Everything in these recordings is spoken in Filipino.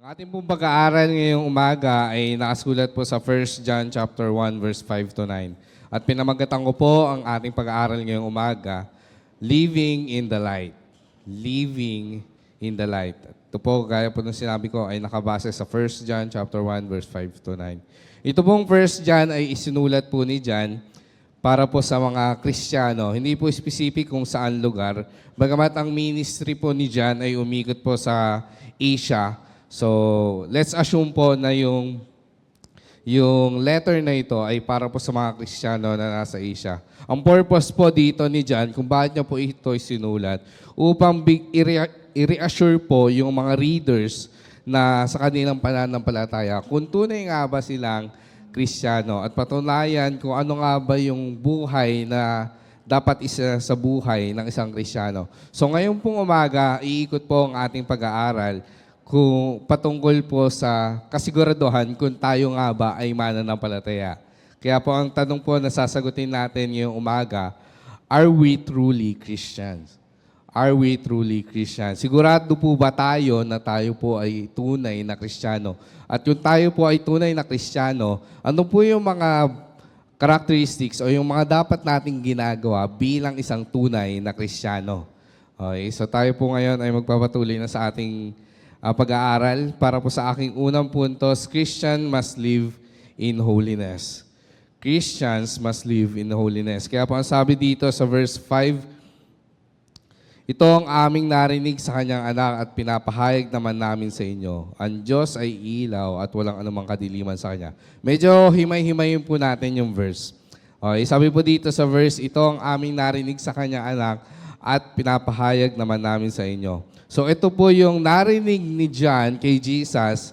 Ang ating pong pag-aaral ngayong umaga ay nakasulat po sa 1 John chapter 1 verse 5 to 9. At pinamagatan ko po ang ating pag-aaral ngayong umaga, Living in the Light. Living in the Light. Ito po, gaya po ng sinabi ko, ay nakabase sa 1 John chapter 1 verse 5 to 9. Ito pong 1 John ay isinulat po ni John para po sa mga Kristiyano. Hindi po specific kung saan lugar. Bagamat ang ministry po ni John ay umikot po sa Asia. So, let's assume po na yung letter na ito ay para po sa mga Kristiyano na nasa Asia. Ang purpose po dito ni John, kung bakit niya po ito sinulat, upang i-reassure po yung mga readers na sa kanilang pananampalataya kung tunay nga ba silang Kristiyano at patunayan kung ano nga ba yung buhay na dapat isa sa buhay ng isang Kristiyano. So ngayon pong umaga, iikot po ang ating pag-aaral kung patungkol po sa kasiguraduhan kung tayo nga ba ay mananampalataya. Kaya po ang tanong po na sasagutin natin ngayong umaga, are we truly Christians? Are we truly Christians? Sigurado po ba tayo na tayo po ay tunay na Kristiyano? At yung tayo po ay tunay na Kristiyano, ano po yung mga characteristics o yung mga dapat nating ginagawa bilang isang tunay na Kristiyano? Okay, so tayo po ngayon ay magpapatuloy na sa ating pag-aaral. Para po sa aking unang puntos, Christian must live in holiness. Christians must live in holiness. Kaya po ang sabi dito sa verse 5, ito ang aming narinig sa kanyang anak at pinapahayag naman namin sa inyo. Ang Diyos ay ilaw at walang anumang kadiliman sa kanya. Medyo himay-himayin po natin yung verse. Okay, sabi po dito sa verse, ito ang aming narinig sa kanyang anak at pinapahayag naman namin sa inyo. So ito po yung narinig ni John kay Jesus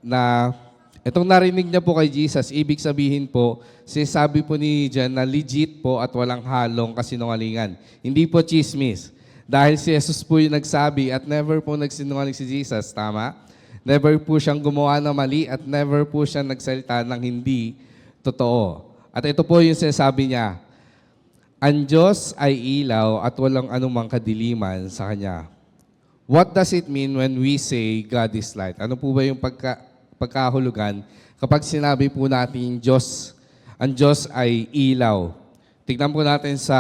na itong narinig niya po kay Jesus, ibig sabihin po, sinasabi po ni John na legit po at walang halong kasinungalingan. Hindi po chismis. Dahil si Jesus po yung nagsabi at never po nagsinungaling si Jesus, tama? Never po siyang gumawa ng mali at never po siyang nagsalita ng hindi totoo. At ito po yung sinasabi niya, ang Diyos ay ilaw at walang anumang kadiliman sa Kanya. What does it mean when we say God is light? Ano po ba yung pagkahulugan kapag sinabi po natin Diyos, ang Diyos ay ilaw? Tignan po natin sa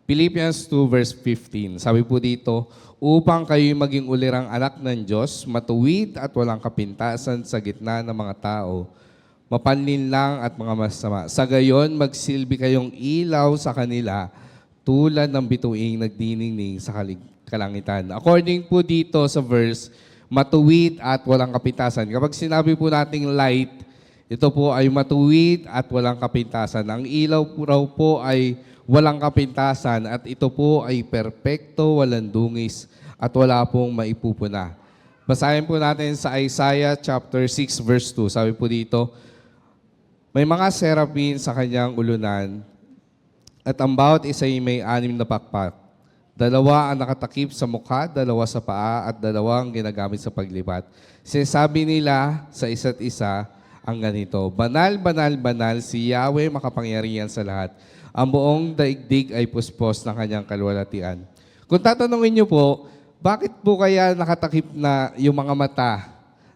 Philippians 2 verse 15. Sabi po dito, upang kayo'y maging ulirang anak ng Diyos, matuwid at walang kapintasan sa gitna ng mga tao, mapanlinlang at mga masama. Sa gayon, magsilbi kayong ilaw sa kanila tulad ng bituing nagdiningning sa kalangitan. According po dito sa verse, matuwid at walang kapintasan. Kapag sinabi po nating light, ito po ay matuwid at walang kapintasan. Ang ilaw po raw po ay walang kapintasan at ito po ay perpekto, walang dungis at wala pong maipupuna. Basahin po natin sa Isaiah chapter 6 verse 2. Sabi po dito, may mga serapin sa kanyang ulunan at ang bawat isa ay may 6 na pakpak. 2 ang nakatakip sa mukha, 2 sa paa, at 2 ang ginagamit sa paglipat. Sinasabi nila sa isa't isa ang ganito, banal, banal, banal, si Yahweh makapangyarihan sa lahat. Ang buong daigdig ay puspos ng kanyang kalwalatian. Kung tatanungin niyo po, bakit po kaya nakatakip na yung mga mata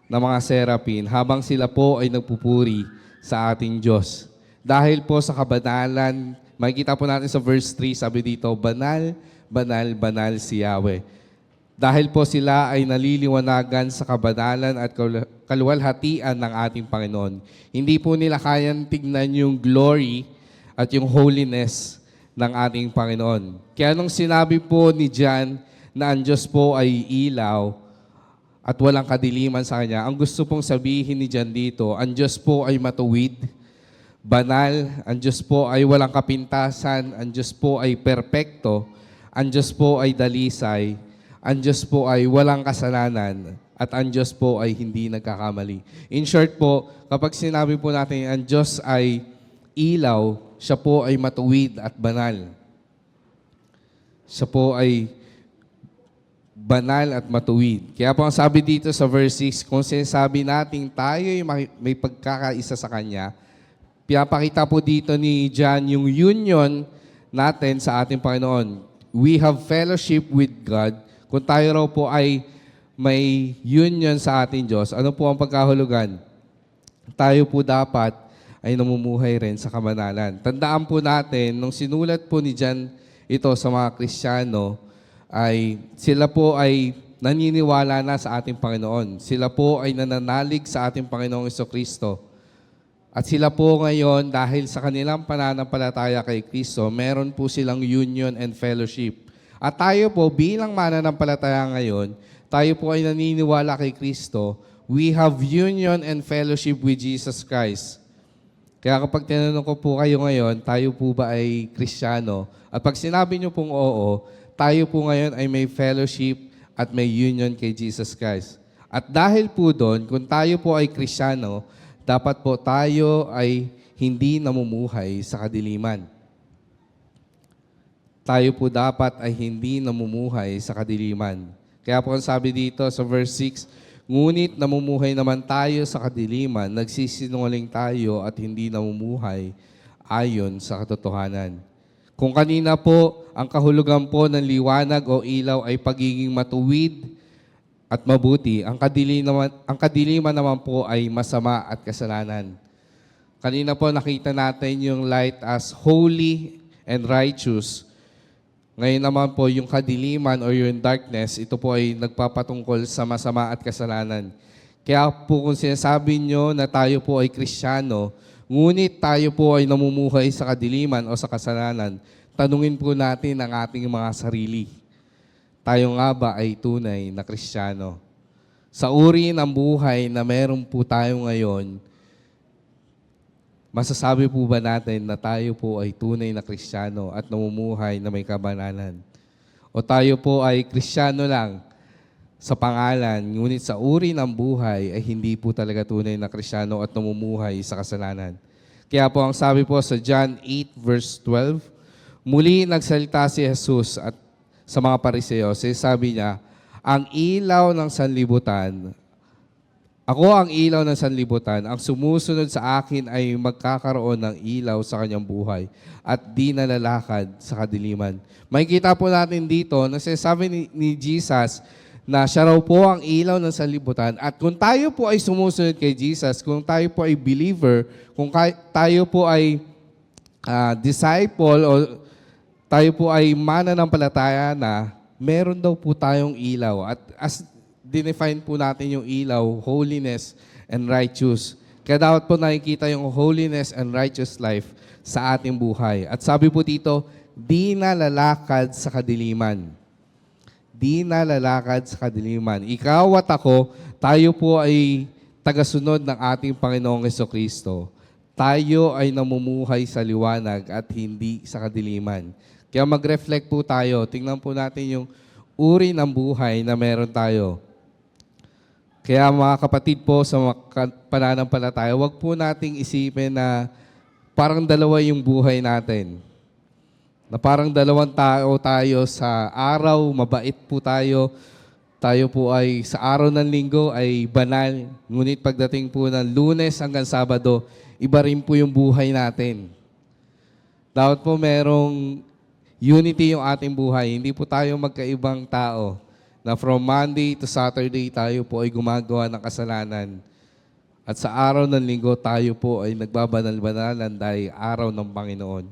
ng mga serapin habang sila po ay nagpupuri sa ating Diyos? Dahil po sa kabanalan, makikita po natin sa verse 3, sabi dito, banal, banal, banal si Yahweh. Dahil po sila ay naliliwanagan sa kabanalan at kaluwalhatian ng ating Panginoon. Hindi po nila kayang tignan yung glory at yung holiness ng ating Panginoon. Kaya nung sinabi po ni John na ang Diyos po ay ilaw at walang kadiliman sa Kanya, ang gusto pong sabihin ni John dito, ang Diyos po ay matuwid, banal, ang Diyos po ay walang kapintasan, ang Diyos po ay perpekto, ang Diyos po ay dalisay, ang Diyos po ay walang kasalanan, at ang Diyos po ay hindi nagkakamali. In short po, kapag sinabi po natin ang Diyos ay ilaw, siya po ay matuwid at banal. Siya po ay banal at matuwid. Kaya po ang sabi dito sa verse 6, kung sinasabi natin tayo ay may pagkakaisa sa Kanya, pinapakita po dito ni John yung union natin sa ating Panginoon. We have fellowship with God. Kung tayo raw po ay may union sa ating Diyos, ano po ang pagkahulugan? Tayo po dapat ay namumuhay rin sa kamanalan. Tandaan po natin, nung sinulat po ni John ito sa mga Kristiyano, ay sila po ay naniniwala na sa ating Panginoon. Sila po ay nananalig sa ating Panginoong Jesucristo. At sila po ngayon, dahil sa kanilang pananampalataya kay Kristo, meron po silang union and fellowship. At tayo po, bilang mananampalataya ngayon, tayo po ay naniniwala kay Kristo, we have union and fellowship with Jesus Christ. Kaya kapag tinanong ko po kayo ngayon, tayo po ba ay Kristiyano? At pag sinabi niyo pong oo, tayo po ngayon ay may fellowship at may union kay Jesus Christ. At dahil po doon, kung tayo po ay Kristiyano, dapat po tayo ay hindi namumuhay sa kadiliman. Tayo po dapat ay hindi namumuhay sa kadiliman. Kaya po ang sabi dito sa verse 6, ngunit namumuhay naman tayo sa kadiliman, nagsisinungaling tayo at hindi namumuhay ayon sa katotohanan. Kung kanina po, ang kahulugan po ng liwanag o ilaw ay pagiging matuwid at mabuti, ang kadiliman naman po ay masama at kasalanan. Kanina po nakita natin yung light as holy and righteous. Ngayon naman po yung kadiliman o yung darkness, ito po ay nagpapatungkol sa masama at kasalanan. Kaya po kung sinasabi nyo na tayo po ay Kristiyano, ngunit tayo po ay namumuhay sa kadiliman o sa kasalanan, tanungin po natin ang ating mga sarili. Tayo nga ba ay tunay na Kristiyano? Sa uri ng buhay na meron po tayo ngayon, masasabi po ba natin na tayo po ay tunay na Kristiyano at namumuhay na may kabanalan? O tayo po ay Kristiyano lang sa pangalan, ngunit sa uri ng buhay ay hindi po talaga tunay na Kristiyano at namumuhay sa kasalanan? Kaya po ang sabi po sa John 8 verse 12, muli nagsalita si Jesus at sa mga Pariseo, sabi niya, ang ilaw ng sanlibutan, ako ang ilaw ng sanlibutan, ang sumusunod sa akin ay magkakaroon ng ilaw sa kanyang buhay at di nalalakad sa kadiliman. Makikita po natin dito na sinasabi ni Jesus na siya raw po ang ilaw ng sanlibutan at kung tayo po ay sumusunod kay Jesus, kung tayo po ay believer, kung tayo po ay disciple o tayo po ay mananampalataya na meron daw po tayong ilaw. At as dinefine po natin yung ilaw, holiness and righteous. Kaya dapat po nakikita yung holiness and righteous life sa ating buhay. At sabi po dito, di na lalakad sa kadiliman. Di na lalakad sa kadiliman. Ikaw at ako, tayo po ay tagasunod ng ating Panginoong Jesucristo. Tayo ay namumuhay sa liwanag at hindi sa kadiliman. Kaya mag-reflect po tayo. Tingnan po natin yung uri ng buhay na meron tayo. Kaya mga kapatid po sa pananampalataya, wag po nating isipin na parang dalawa yung buhay natin. Na parang dalawang tao tayo sa araw, mabait po tayo. Tayo po ay sa araw ng linggo ay banal. Ngunit pagdating po ng Lunes hanggang Sabado, iba rin po yung buhay natin. Dapat po merong unity yung ating buhay. Hindi po tayo magkaibang tao na from Monday to Saturday tayo po ay gumagawa ng kasalanan. At sa araw ng linggo tayo po ay nagbabanal-banalan dahil araw ng Panginoon.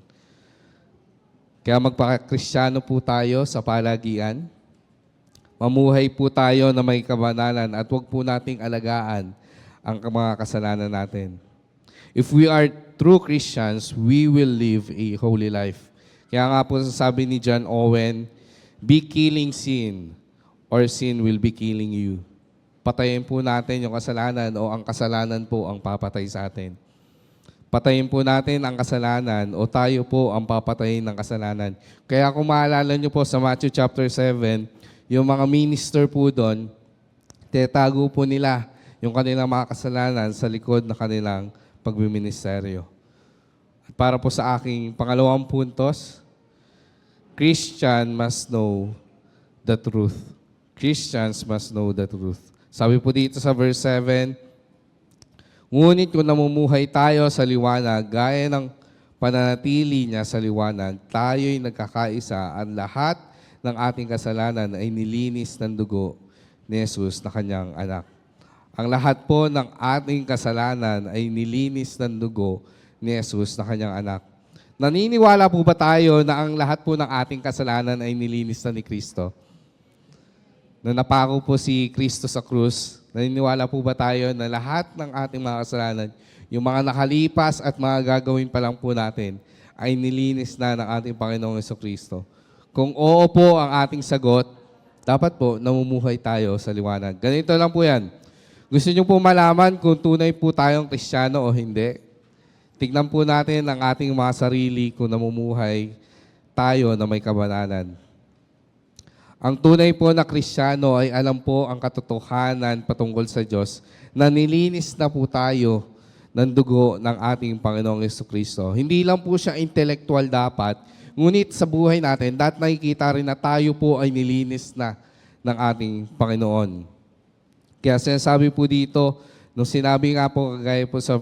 Kaya magpaka-Kristiyano po tayo sa palagian. Mamuhay po tayo na may kabanalan at huwag po nating alagaan ang mga kasalanan natin. If we are true Christians, we will live a holy life. Kaya nga po sabi ni John Owen, be killing sin or sin will be killing you. Patayin po natin yung kasalanan o ang kasalanan po ang papatay sa atin. Patayin po natin ang kasalanan o tayo po ang papatayin ng kasalanan. Kaya kung maalala nyo po sa Matthew chapter 7, yung mga minister po doon, tetago po nila yung kanilang mga kasalanan sa likod na kanilang pagbiministeryo. At para po sa aking pangalawang puntos, Christian must know the truth. Christians must know the truth. Sabi po dito sa verse 7, ngunit kung namumuhay tayo sa liwanag, gaya ng pananatili niya sa liwanag, tayo'y nagkakaisa. Ang lahat ng ating kasalanan ay nilinis ng dugo ni Jesus na kanyang anak. Ang lahat po ng ating kasalanan ay nilinis ng dugo ni Jesus na kanyang anak. Naniniwala po ba tayo na ang lahat po ng ating kasalanan ay nilinis na ni Kristo? Na napako po si Kristo sa krus, naniniwala po ba tayo na lahat ng ating mga kasalanan, yung mga nakalipas at mga gagawin pa lang po natin, ay nilinis na ng ating Panginoong Jesucristo? Kung oo po ang ating sagot, dapat po namumuhay tayo sa liwanag. Ganito lang po yan. Gusto niyo po malaman kung tunay po tayong Kristiyano o hindi? Tignan po natin ang ating mga sarili kung namumuhay tayo na may kabanalan. Ang tunay po na Kristiyano ay alam po ang katotohanan patungkol sa Diyos na nilinis na po tayo ng dugo ng ating Panginoong Jesucristo. Hindi lang po siya intellectual dapat, ngunit sa buhay natin, dapat nakikita rin na tayo po ay nilinis na ng ating Panginoon. Kaya sinasabi po dito, nung sinabi nga po, kagaya po sa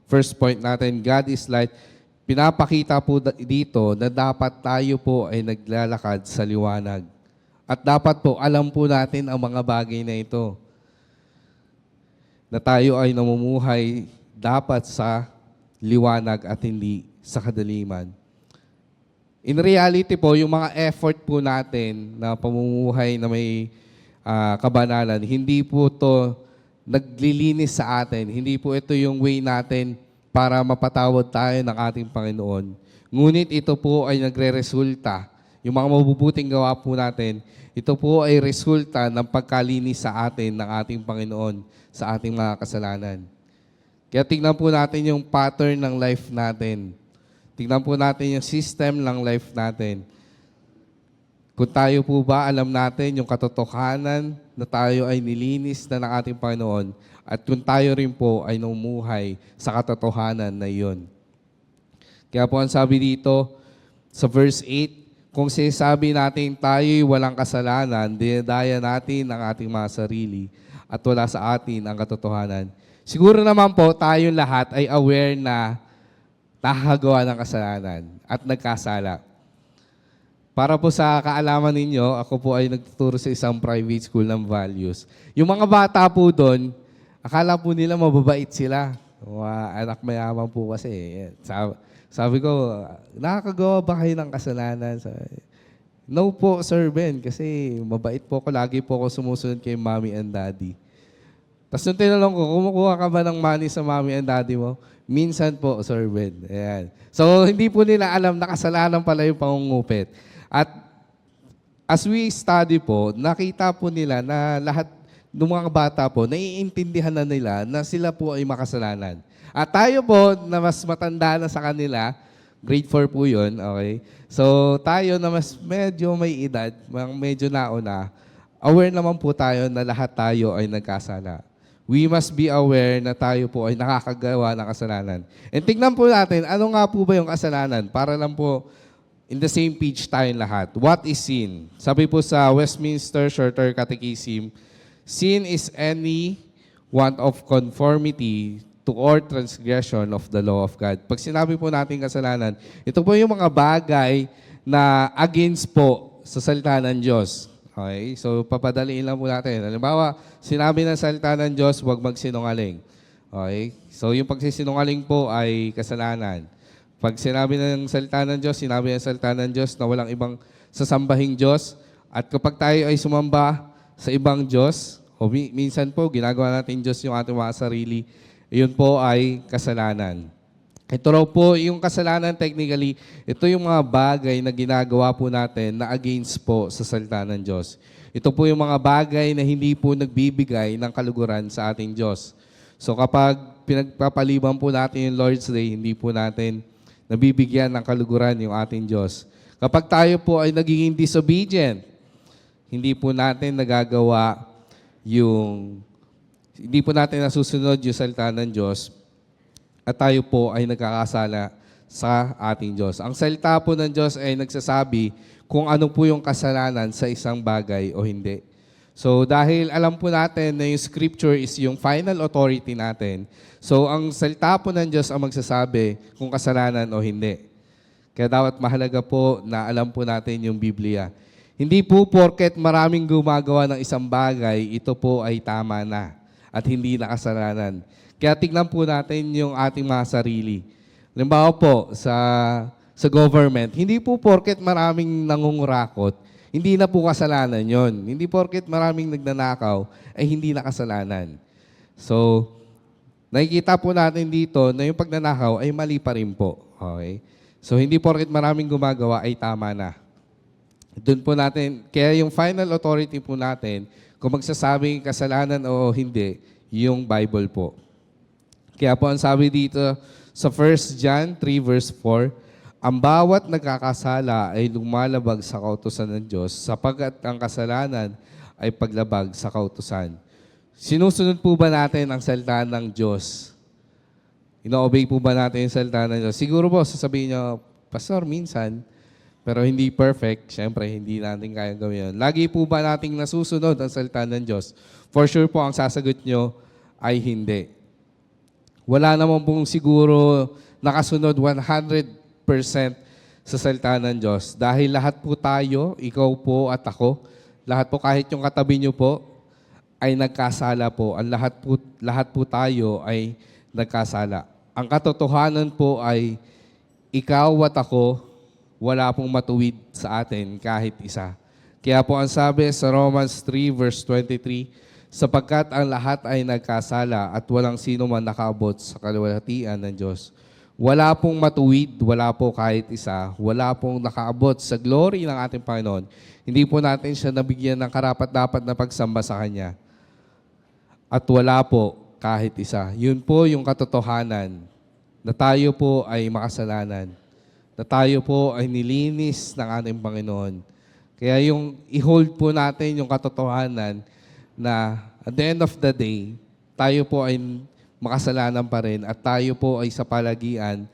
first point natin, God is light, pinapakita po dito na dapat tayo po ay naglalakad sa liwanag. At dapat po, alam po natin ang mga bagay na ito. Na tayo ay namumuhay dapat sa liwanag at hindi sa kadaliman. In reality po, yung mga effort po natin na pamumuhay na may kabanalan, hindi po to naglilinis sa atin. Hindi po ito yung way natin para mapatawad tayo ng ating Panginoon. Ngunit ito po ay nagre-resulta. Yung mga mabubuting gawa po natin, ito po ay resulta ng pagkalinis sa atin ng ating Panginoon sa ating mga kasalanan. Kaya tingnan po natin yung pattern ng life natin. Tingnan po natin yung system ng life natin. Kung tayo po ba, alam natin yung katotohanan na tayo ay nilinis na ng ating Panginoon at kung tayo rin po ay namumuhay sa katotohanan na iyon. Kaya po ang sabi dito sa verse 8, kung sinasabi natin tayo'y walang kasalanan, dinadaya natin ang ating mga sarili at wala sa atin ang katotohanan. Siguro naman po tayong lahat ay aware na nakakagawa ng kasalanan at nagkasala. Para po sa kaalaman ninyo, ako po ay nagtuturo sa isang private school ng values. Yung mga bata po doon, akala po nila mababait sila. Anak mayaman po kasi. Sabi ko, nakakagawa ba kayo ng kasalanan? No po, Sir Ben, kasi mabait po ako. Lagi po ako sumusunod kay mommy and daddy. Tapos nung tinanong ko, kumukuha ka ba ng money sa mommy and daddy mo? Minsan po, Sir Ben. Ayan. So, hindi po nila alam na kasalanan pala yung pangungupit. At as we study po, nakita po nila na lahat ng mga bata po, naiintindihan na nila na sila po ay makasalanan. At tayo po, na mas matanda na sa kanila, grade 4 po yun, okay? So, tayo na mas medyo may edad, medyo nauna, aware naman po tayo na lahat tayo ay nagkasala. We must be aware na tayo po ay nakakagawa ng kasalanan. And tignan po natin, ano nga po ba yung kasalanan? Para lang po in the same page tayong lahat. What is sin? Sabi po sa Westminster Shorter Catechism, sin is any want of conformity to or transgression of the law of God. Pag sinabi po natin kasalanan, ito po yung mga bagay na against po sa salita ng Diyos. Okay? So, papadaliin lang po natin. Halimbawa, sinabi ng salita ng Diyos, huwag magsinungaling. Okay? So, yung pagsisinungaling po ay kasalanan. Pag sinabi ng salita ng Diyos, sinabi ng salita ng Diyos na walang ibang sasambahing Diyos. At kapag tayo ay sumamba sa ibang Diyos, o minsan po, ginagawa natin Diyos yung ating mga sarili, yun po ay kasalanan. Ito raw po, yung kasalanan technically, ito yung mga bagay na ginagawa po natin na against po sa salita ng Diyos. Ito po yung mga bagay na hindi po nagbibigay ng kaluguran sa ating Diyos. So kapag pinagpapaliban po natin yung Lord's Day, hindi po natin nabibigyan ng kaluguran yung ating Diyos. Kapag tayo po ay nagiging disobedient, hindi po natin nagagawa hindi po natin nasusunod yung salita ng Diyos at tayo po ay nagkakasala sa ating Diyos. Ang salita po ng Diyos ay nagsasabi kung ano po yung kasalanan sa isang bagay o hindi. So dahil alam po natin na yung scripture is yung final authority natin, so ang salita po ng Diyos ang magsasabi kung kasalanan o hindi. Kaya dapat mahalaga po na alam po natin yung Biblia. Hindi po porket maraming gumagawa ng isang bagay, ito po ay tama na at hindi na kasalanan. Kaya tignan po natin yung ating mga sarili. Halimbawa po, sa government, hindi po porket maraming nangungurakot, hindi na po kasalanan yon. Hindi porket maraming nagnanakaw, ay hindi na kasalanan. So, nakikita po natin dito na yung pagnanakaw ay mali pa rin po. Okay? So, hindi porket maraming gumagawa ay tama na. Doon po natin, kaya yung final authority po natin, kung magsasabing kasalanan o hindi, yung Bible po. Kaya po ang sabi dito sa 1 John 3 verse 4, ang bawat nagkakasala ay lumalabag sa kautusan ng Diyos sapagkat ang kasalanan ay paglabag sa kautusan. Sinusunod po ba natin ang salita ng Diyos? Ino-obey po ba natin yung salita ng Diyos? Siguro po, sasabihin nyo, Pastor, minsan, pero hindi perfect, syempre, hindi natin kaya gawin yun. Lagi po ba nating nasusunod ang salita ng Diyos? For sure po, ang sasagot nyo ay hindi. Wala naman pong siguro nakasunod 100% sa salita ng Diyos. Dahil lahat po tayo, ikaw po at ako, lahat po kahit yung katabi nyo po, ay nagkasala po. Ang lahat po tayo ay nagkasala. Ang katotohanan po ay ikaw at ako, wala pong matuwid sa atin kahit isa. Kaya po ang sabi sa Romans 3 verse 23, sapagkat ang lahat ay nagkasala at walang sino man nakaabot sa kaluwalhatian ng Diyos. Wala pong matuwid, wala po kahit isa, wala pong nakaabot sa glory ng ating Panginoon. Hindi po natin siya nabigyan ng karapat-dapat na pagsamba sa Kanya. At wala po kahit isa. Yun po yung katotohanan na tayo po ay makasalanan. Na tayo po ay nilinis ng ating Panginoon. Kaya yung i-hold po natin yung katotohanan na at the end of the day, tayo po ay makasalanan pa rin at tayo po ay sa palagian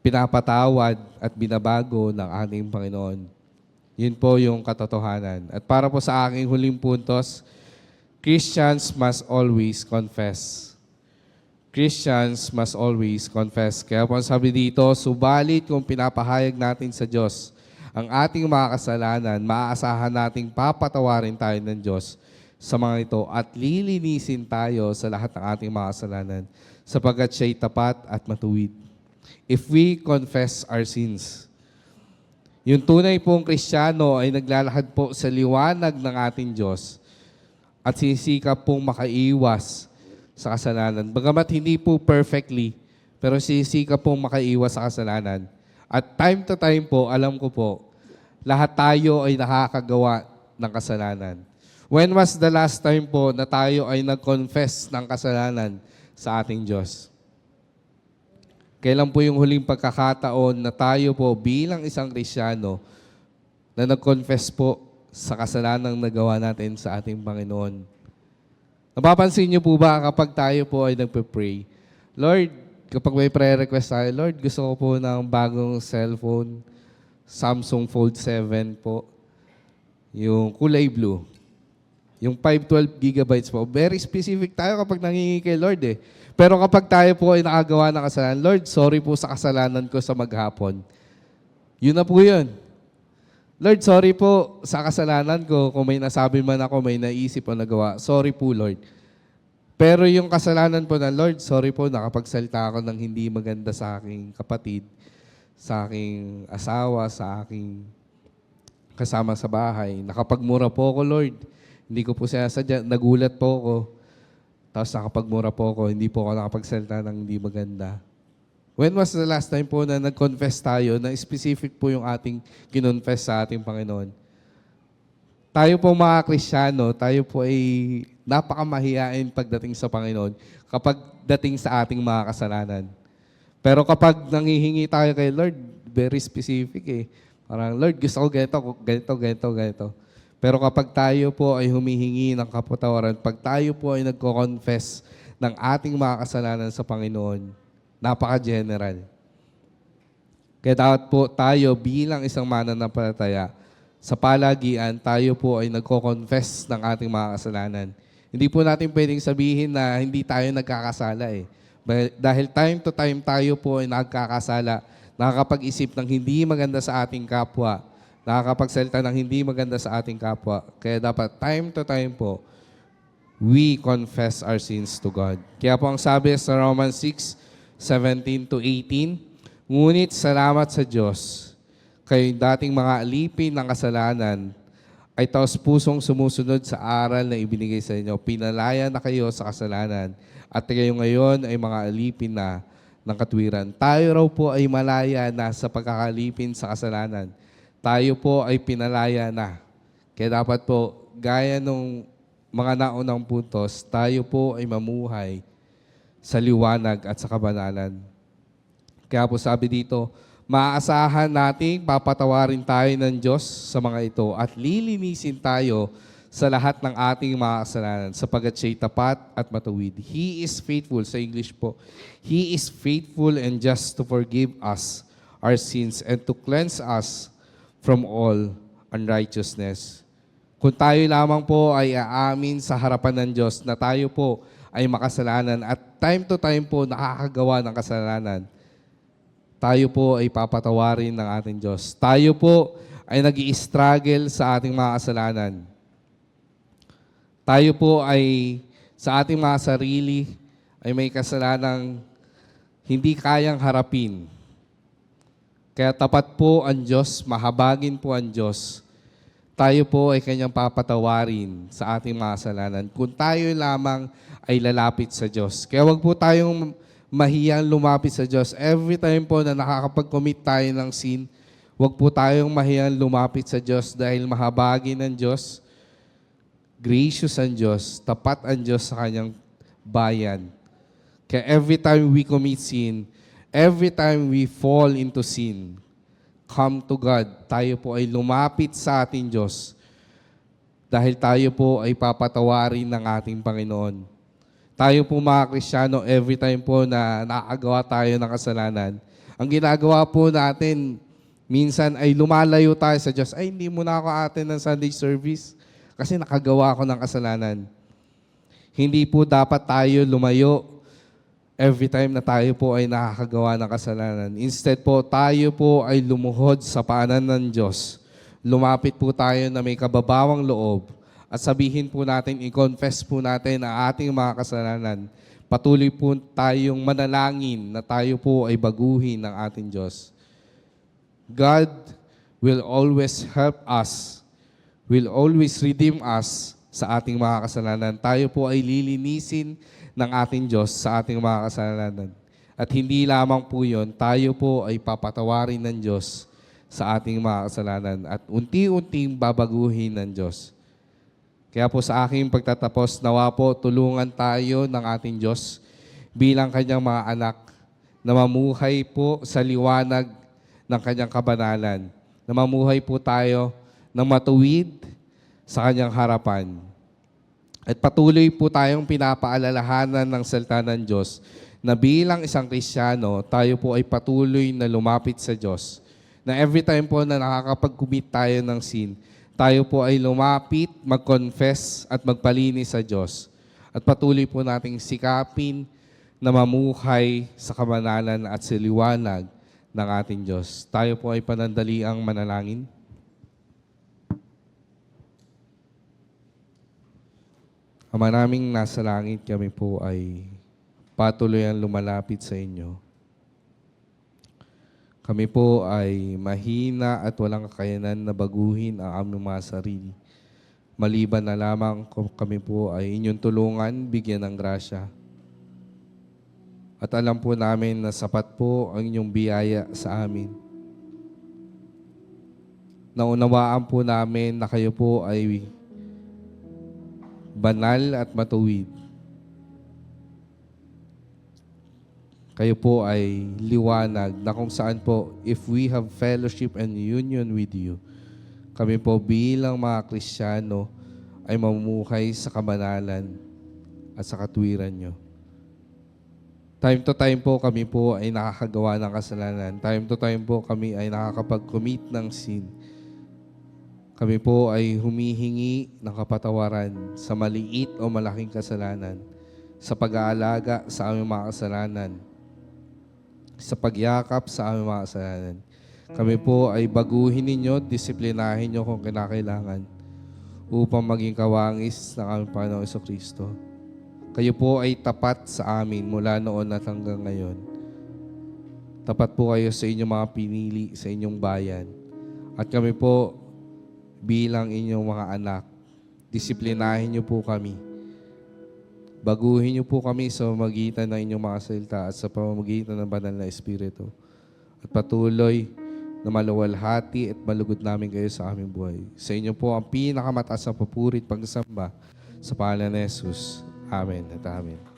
pinapatawad at binabago ng ating Panginoon. Yun po yung katotohanan. At para po sa aking huling puntos, Christians must always confess. Christians must always confess. Kaya po sabi dito, subalit kung pinapahayag natin sa Diyos ang ating mga kasalanan, maaasahan nating papatawarin tayo ng Diyos sa mga ito at lilinisin tayo sa lahat ng ating mga kasalanan sapagkat siya'y tapat at matuwid. If we confess our sins. Yung tunay pong Kristiyano ay naglalakad po sa liwanag ng ating Diyos at sisikap pong makaiwas sa kasalanan. Bagamat hindi po perfectly, pero sisikap pong makaiwas sa kasalanan. At time to time po, alam ko po, lahat tayo ay nakakagawa ng kasalanan. When was the last time po na tayo ay nag-confess ng kasalanan sa ating Diyos? Kailan po yung huling pagkakataon na tayo po bilang isang Kristiyano na nag-confess po sa kasalanang nagawa natin sa ating Panginoon? Napapansin niyo po ba kapag tayo po ay nagpe-pray, Lord, kapag may prayer request tayo, Lord, gusto ko po ng bagong cellphone, Samsung Fold 7 po, yung kulay blue, yung 512 gigabytes po. Very specific tayo kapag nangingi kay Lord eh. Pero kapag tayo po ay nakagawa ng kasalanan, Lord, sorry po sa kasalanan ko sa maghapon. Yun na po yun. Lord, sorry po sa kasalanan ko kung may nasabi man ako, may naisip o nagawa. Sorry po, Lord. Pero yung kasalanan po na, Lord, sorry po, nakapagsalita ako ng hindi maganda sa aking kapatid, sa aking asawa, sa aking kasama sa bahay. Nakapagmura po ako, Lord. Hindi ko po sinasadya. Nagulat po ako. Tapos nakapagmura po ako. Hindi po ako nakapagsalita ng hindi maganda. When was the last time po na nag-confess tayo na specific po yung ating kinonfess sa ating Panginoon? Tayo po mga Kristiyano, tayo po ay napakamahiyain pagdating sa Panginoon kapag dating sa ating mga kasalanan. Pero kapag nanghihingi tayo kay Lord, very specific eh. Parang, Lord, gusto ko ganito. Pero kapag tayo po ay humihingi ng kapatawaran, pag tayo po ay nagko-confess ng ating mga kasalanan sa Panginoon, napaka-general. Kaya dapat po tayo bilang isang mananampalataya, sa palagian, tayo po ay nagko-confess ng ating mga kasalanan. Hindi po natin pwedeng sabihin na hindi tayo nagkakasala eh. Dahil time to time tayo po ay nagkakasala, nakakapag-isip ng hindi maganda sa ating kapwa, nakakapagsalita ng hindi maganda sa ating kapwa. Kaya dapat time to time po, we confess our sins to God. Kaya po ang sabi sa Romans 6:17 to 18, ngunit salamat sa Diyos, kayo dating mga alipin ng kasalanan, ay taos pusong sumusunod sa aral na ibinigay sa inyo. Pinalaya na kayo sa kasalanan at kayo ngayon ay mga alipin na ng katwiran. Tayo raw po ay malaya na sa pagkakalipin sa kasalanan. Tayo po ay pinalaya na. Kaya dapat po, gaya nung mga naunang puntos, tayo po ay mamuhay sa liwanag at sa kabanalan. Kaya po sabi dito, maaasahan nating papatawarin tayo ng Diyos sa mga ito at lilinisin tayo sa lahat ng ating mga kasalanan sapagkat siya'y tapat at matuwid. He is faithful, sa English po, He is faithful and just to forgive us our sins and to cleanse us from all unrighteousness. Kung tayo lamang po ay aamin sa harapan ng Diyos na tayo po ay makasalanan at time to time po nakakagawa ng kasalanan, tayo po ay papatawarin ng ating Diyos. Tayo po ay nag-i-struggle sa ating mga kasalanan. Tayo po ay sa ating mga sarili ay may kasalanang hindi kayang harapin. Kaya tapat po ang Diyos, mahabagin po ang Diyos. Tayo po ay Kanyang papatawarin sa ating mga kasalanan kung tayo lamang ay lalapit sa Diyos. Kaya wag po tayong mahiyang lumapit sa Diyos. Every time po na nakakapag-commit tayo ng sin, wag po tayong mahiyang lumapit sa Diyos dahil mahabagin ng Diyos, gracious ang Diyos, tapat ang Diyos sa Kanyang bayan. Kaya every time we commit sin, every time we fall into sin, come to God, tayo po ay lumapit sa ating Diyos dahil tayo po ay papatawarin ng ating Panginoon. Tayo po mga Kristiyano, every time po na nakagawa tayo ng kasalanan, ang ginagawa po natin, minsan ay lumalayo tayo sa Diyos. Ay, hindi mo na ako atin ng Sunday service kasi nakagawa ako ng kasalanan. Hindi po dapat tayo lumayo every time na tayo po ay nakakagawa ng kasalanan. Instead po, tayo po ay lumuhod sa paanan ng Diyos. Lumapit po tayo na may kababawang loob at sabihin po natin, i-confess po natin ang ating mga kasalanan. Patuloy po tayong manalangin na tayo po ay baguhin ng ating Diyos. God will always help us, will always redeem us sa ating mga kasalanan. Tayo po ay lilinisin ng ating Diyos sa ating mga kasalanan. At hindi lamang po yun, tayo po ay papatawarin ng Diyos sa ating mga kasalanan at unti-unting babaguhin ng Diyos. Kaya po sa aking pagtatapos, nawa po tulungan tayo ng ating Diyos bilang Kanyang mga anak na mamuhay po sa liwanag ng Kanyang kabanalan. Na mamuhay po tayo ng matuwid sa Kanyang harapan. At patuloy po tayong pinapaalalahanan ng salita ng Diyos na bilang isang Kristiyano, tayo po ay patuloy na lumapit sa Diyos. Na every time po na nakakapag-commit tayo ng sin, tayo po ay lumapit, mag-confess at magpalinis sa Diyos. At patuloy po nating sikapin na mamuhay sa kabanalan at sa liwanag ng ating Diyos. Tayo po ay panandaliang manalangin. Ama naming nasa langit, kami po ay patuloy ang lumalapit sa inyo. Kami po ay mahina at walang kakayanan na baguhin ang aming mga sarili. Maliban na lamang kung kami po ay inyong tulungan, bigyan ng grasya. At alam po namin na sapat po ang inyong biyaya sa amin. Naunawaan po namin na kayo po ay banal at matuwid. Kayo po ay liwanag na kung saan po, if we have fellowship and union with you, kami po bilang mga Kristiyano ay mamumuhay sa kabanalan at sa katwiran nyo. Time to time po kami po ay nakakagawa ng kasalanan. Time to time po kami ay nakakapag-commit ng sin. Kami po ay humihingi ng kapatawaran sa maliit o malaking kasalanan, sa pag-aalaga sa aming mga kasalanan, sa pagyakap sa aming mga kasalanan. Kami po ay baguhin ninyo, disiplinahin nyo kung kinakailangan upang maging kawangis ng aming Panginoong Jesucristo. Kayo po ay tapat sa amin mula noon at hanggang ngayon. Tapat po kayo sa inyong mga pinili, sa inyong bayan. At kami po, bilang inyong mga anak, disiplinahin niyo po kami. Baguhin niyo po kami sa pamamagitan ng inyong mga salita at sa pamamagitan ng banal na Espiritu. At patuloy na maluwalhati at malugod namin kayo sa aming buhay. Sa inyo po ang pinakamataas na papuri at pagsamba sa pangalan ni Jesus. Amen at amen.